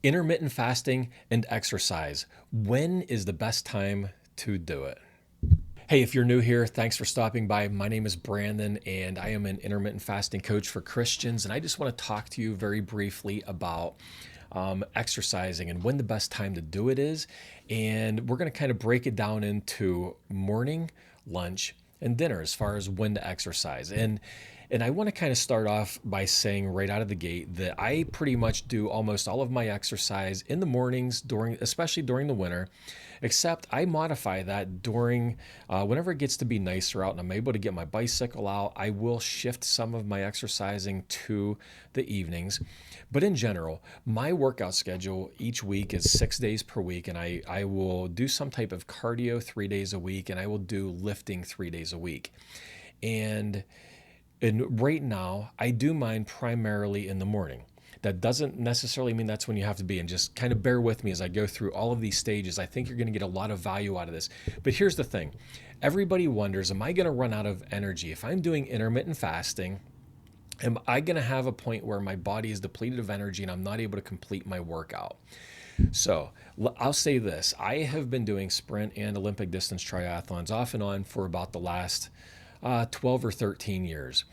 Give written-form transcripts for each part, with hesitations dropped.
Intermittent fasting and exercise. When is the best time to do it? Hey, if you're new here, thanks for stopping by. My name is Brandon, and I am an intermittent fasting coach for Christians. And I just want to talk to you very briefly about exercising and when the best time to do it is. And we're going to kind of break it down into morning, lunch, and dinner as far as when to exercise. And I want to kind of start off by saying right out of the gate that I pretty much do almost all of my exercise in the mornings especially during the winter, except I modify that during whenever it gets to be nicer out and I'm able to get my bicycle out. I will shift some of my exercising to the evenings. But in general, my workout schedule each week is 6 days per week, and I will do some type of cardio 3 days a week, and I will do lifting 3 days a week. And right now, I do mine primarily in the morning. That doesn't necessarily mean that's when you have to be. And just kind of bear with me as I go through all of these stages. I think you're going to get a lot of value out of this. But here's the thing. Everybody wonders, am I going to run out of energy? If I'm doing intermittent fasting, am I going to have a point where my body is depleted of energy and I'm not able to complete my workout? So I'll say this. I have been doing sprint and Olympic distance triathlons off and on for about the last 12 or 13 years.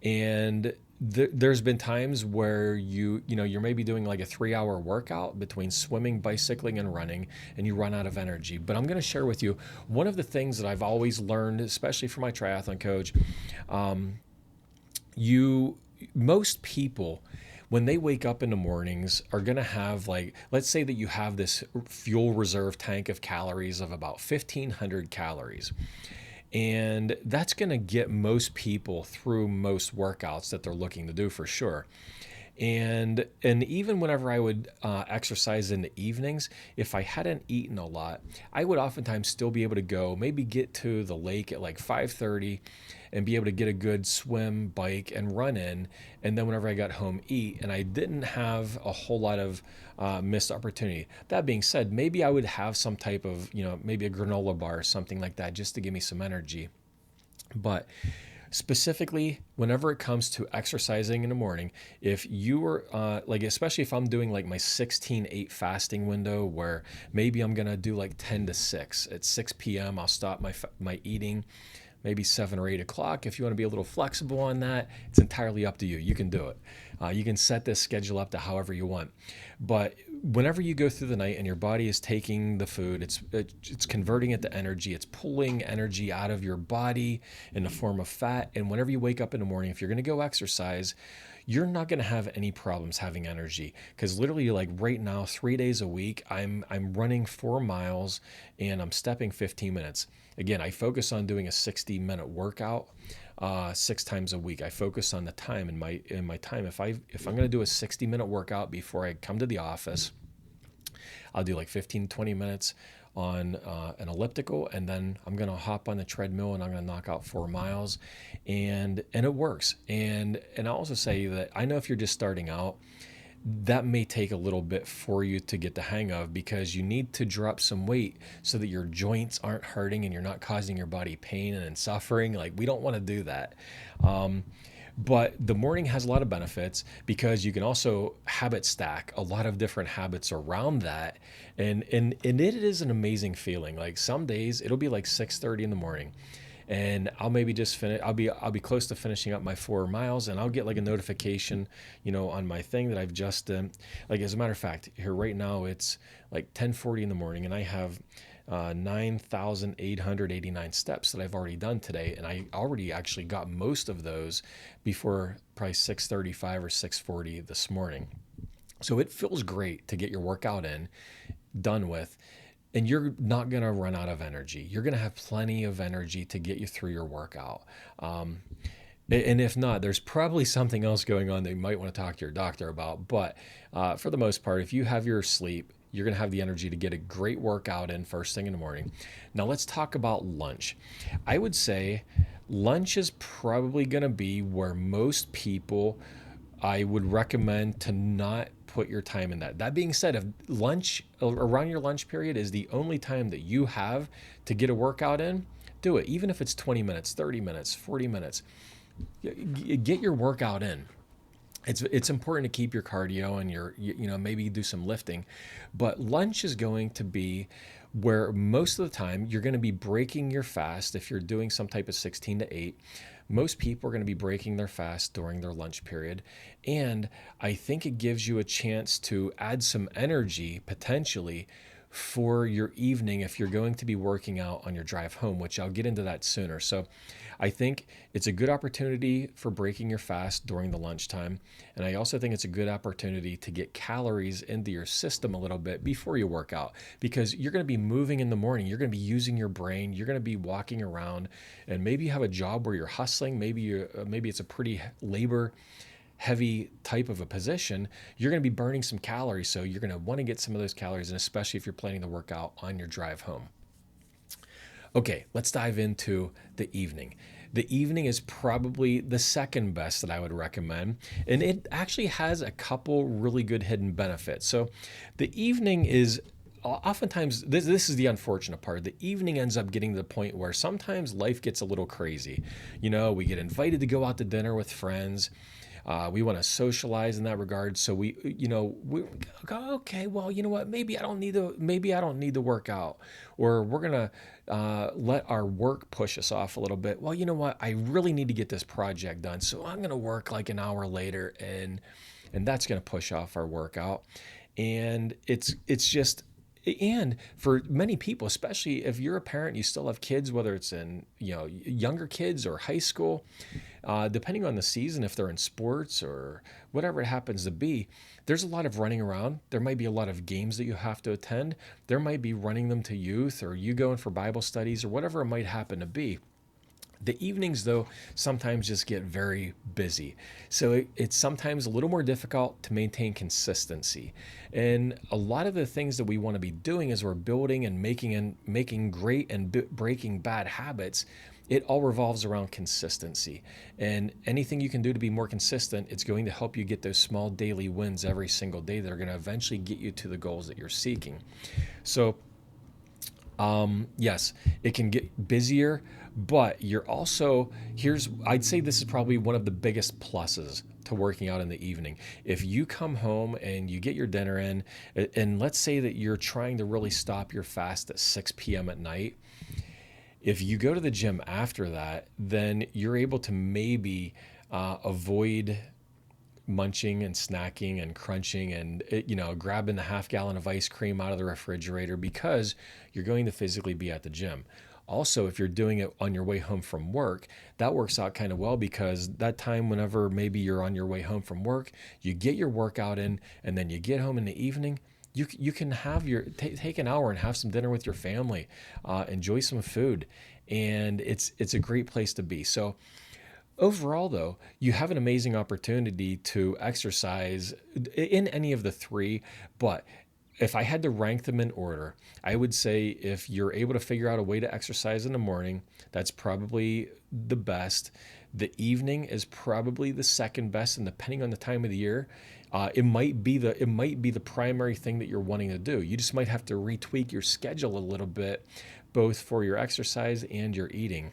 And there's been times where you're maybe doing like a 3 hour workout between swimming, bicycling, and running, and you run out of energy. But I'm going to share with you one of the things that I've always learned, especially from my triathlon coach. Most people, when they wake up in the mornings, are going to have, like, let's say that you have this fuel reserve tank of calories of about 1,500 calories. And that's going to get most people through most workouts that they're looking to do, for sure. And even whenever I would exercise in the evenings, if I hadn't eaten a lot, I would oftentimes still be able to go, maybe get to the lake at like 5:30 and be able to get a good swim, bike, and run in. And then whenever I got home, eat. And I didn't have a whole lot of missed opportunity. That being said, maybe I would have some type of, maybe a granola bar or something like that just to give me some energy. But specifically, whenever it comes to exercising in the morning, if you were like, especially if I'm doing like my 16-8 fasting window, where maybe I'm gonna do like 10 to 6 at 6 p.m. I'll stop my eating maybe 7 or 8 o'clock. If you want to be a little flexible on that, it's entirely up to you. You can do it. You can set this schedule up to however you want. But whenever you go through the night and your body is taking the food, it's converting it to energy. It's pulling energy out of your body in the form of fat. And whenever you wake up in the morning, if you're going to go exercise, you're not going to have any problems having energy, because literally, like right now, 3 days a week, I'm running 4 miles and I'm stepping 15 minutes. Again, I focus on doing a 60-minute workout 6 times a week. I focus on the time in my time. If I'm going to do a 60-minute workout before I come to the office, I'll do like 15, 20 minutes on an elliptical, and then I'm going to hop on the treadmill and I'm going to knock out 4 miles, and it works. And I also say that I know if you're just starting out, that may take a little bit for you to get the hang of, because you need to drop some weight so that your joints aren't hurting and you're not causing your body pain and suffering. Like, we don't want to do that. But the morning has a lot of benefits, because you can also habit stack a lot of different habits around that. And it is an amazing feeling. Like, some days it'll be like 6:30 in the morning, and I'll maybe just finish. I'll be close to finishing up my 4 miles, and I'll get like a notification, on my thing that I've just like, as a matter of fact, here right now it's like 10:40 in the morning, and I have 9,889 steps that I've already done today, and I already actually got most of those before probably 6:35 or 6:40 this morning. So it feels great to get your workout done with, and you're not going to run out of energy. You're going to have plenty of energy to get you through your workout. And if not, there's probably something else going on that you might want to talk to your doctor about. But for the most part, if you have your sleep, you're going to have the energy to get a great workout in first thing in the morning. Now let's talk about lunch. I would say lunch is probably going to be where most people, I would recommend to not put your time in that. That being said, if lunch, around your lunch period, is the only time that you have to get a workout in, do it. Even if it's 20 minutes, 30 minutes, 40 minutes, get your workout in. It's important to keep your cardio and maybe do some lifting, but lunch is going to be where most of the time you're going to be breaking your fast. If you're doing some type of 16 to 8, most people are going to be breaking their fast during their lunch period. And I think it gives you a chance to add some energy potentially for your evening if you're going to be working out on your drive home, which I'll get into that sooner. So I think it's a good opportunity for breaking your fast during the lunchtime. And I also think it's a good opportunity to get calories into your system a little bit before you work out, because you're going to be moving in the morning. You're going to be using your brain. You're going to be walking around, and maybe you have a job where you're hustling. Maybe it's a pretty labor heavy type of a position. You're going to be burning some calories, so you're going to want to get some of those calories, and especially if you're planning to work out on your drive home. Okay, let's dive into the evening. The evening is probably the second best that I would recommend, and it actually has a couple really good hidden benefits. So the evening is oftentimes, this is the unfortunate part. The evening ends up getting to the point where sometimes life gets a little crazy. We get invited to go out to dinner with friends. We want to socialize in that regard. So we go, okay, well, you know what? Maybe I don't need to work out, or we're gonna let our work push us off a little bit. Well, you know what? I really need to get this project done, so I'm gonna work like an hour later, and that's gonna push off our workout. And it's just, and for many people, especially if you're a parent, you still have kids, whether it's in younger kids or high school, depending on the season, if they're in sports or whatever it happens to be, there's a lot of running around. There might be a lot of games that you have to attend. There might be running them to youth, or you going for Bible studies, or whatever it might happen to be. The evenings, though, sometimes just get very busy. So it's sometimes a little more difficult to maintain consistency. And a lot of the things that we want to be doing as we're building and making great and breaking bad habits, it all revolves around consistency. And anything you can do to be more consistent, it's going to help you get those small daily wins every single day that are going to eventually get you to the goals that you're seeking. So yes, it can get busier, but I'd say this is probably one of the biggest pluses to working out in the evening. If you come home and you get your dinner in, and let's say that you're trying to really stop your fast at 6 p.m. at night, if you go to the gym after that, then you're able to maybe avoid munching and snacking and crunching and grabbing the half gallon of ice cream out of the refrigerator, because you're going to physically be at the gym. Also, if you're doing it on your way home from work, that works out kind of well, because that time, whenever maybe you're on your way home from work, you get your workout in, and then you get home in the evening, you can have take an hour and have some dinner with your family, enjoy some food, and it's a great place to be. So overall, though, you have an amazing opportunity to exercise in any of the three. But if I had to rank them in order, I would say if you're able to figure out a way to exercise in the morning, that's probably the best. The evening is probably the second best, and depending on the time of the year, it might be the primary thing that you're wanting to do. You just might have to retweak your schedule a little bit, both for your exercise and your eating.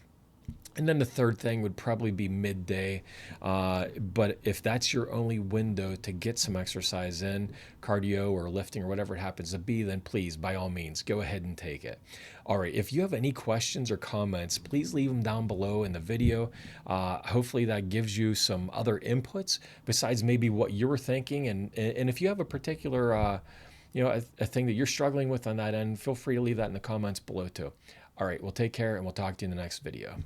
And then the third thing would probably be midday. But if that's your only window to get some exercise in, cardio or lifting or whatever it happens to be, then please, by all means, go ahead and take it. All right, if you have any questions or comments, please leave them down below in the video. Hopefully that gives you some other inputs besides maybe what you were thinking. And if you have a particular, a thing that you're struggling with on that end, feel free to leave that in the comments below too. All right, well, take care, and we'll talk to you in the next video.